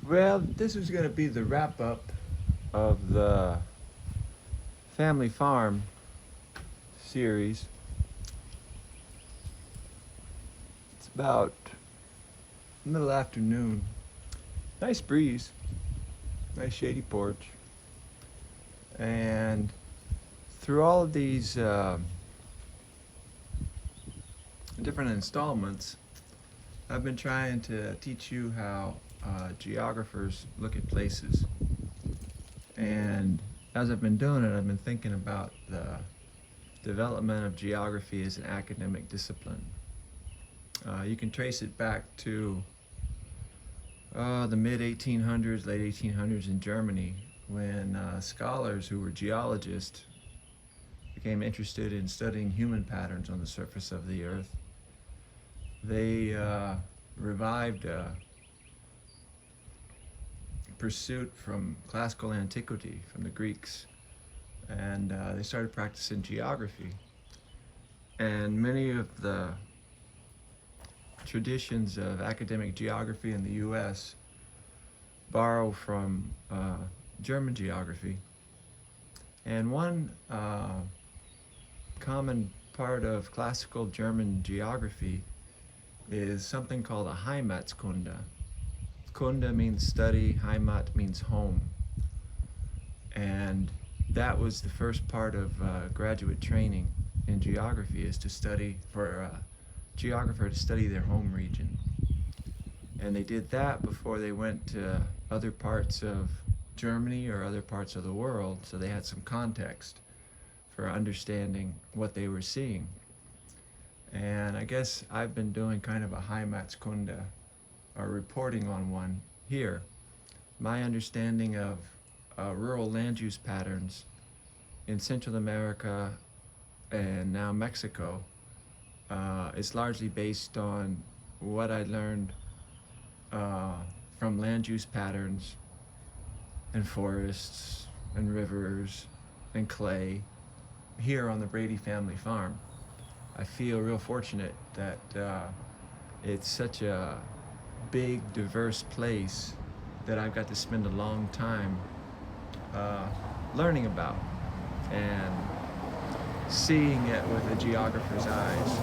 Well, this is going to be the wrap up of the Family Farm series. It's about middle afternoon. Nice breeze, nice shady porch. And through all of these different installments, I've been trying to teach you how geographers look at places. And as I've been doing it, I've been thinking about the development of geography as an academic discipline. You can trace it back to the mid 1800s, late 1800s in Germany, when scholars who were geologists became interested in studying human patterns on the surface of the earth. They revived a pursuit from classical antiquity, from the Greeks, and they started practicing geography. And many of the traditions of academic geography in the US borrow from German geography. And one common part of classical German geography is something called a Heimatskunde. Kunde means study, Heimat means home. And that was the first part of graduate training in geography, is to study, for a geographer to study their home region. And they did that before they went to other parts of Germany or other parts of the world, so they had some context for understanding what they were seeing. And I guess I've been doing kind of a Heimatskunde, or reporting on one here. My understanding of rural land use patterns in Central America and now Mexico is largely based on what I learned from land use patterns and forests and rivers and clay here on the Brady family farm. I feel real fortunate that it's such a big, diverse place that I've got to spend a long time learning about and seeing it with a geographer's eyes.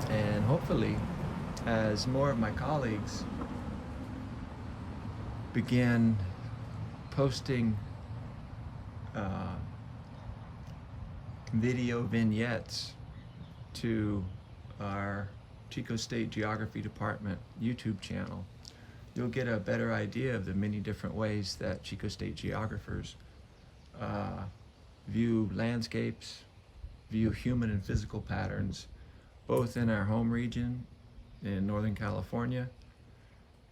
And hopefully, as more of my colleagues begin posting video vignettes to our Chico State Geography Department YouTube channel, you'll get a better idea of the many different ways that Chico State geographers view landscapes, view human and physical patterns, both in our home region in Northern California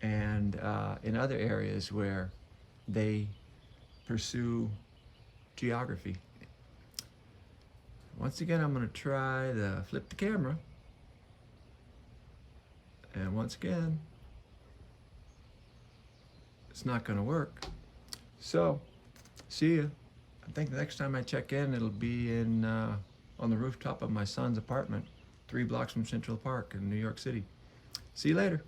and in other areas where they pursue geography. Once again, I'm going to try to flip the camera. And once again, it's not going to work. So, see ya. I think the next time I check in, it'll be in on the rooftop of my son's apartment, 3 blocks from Central Park in New York City. See you later.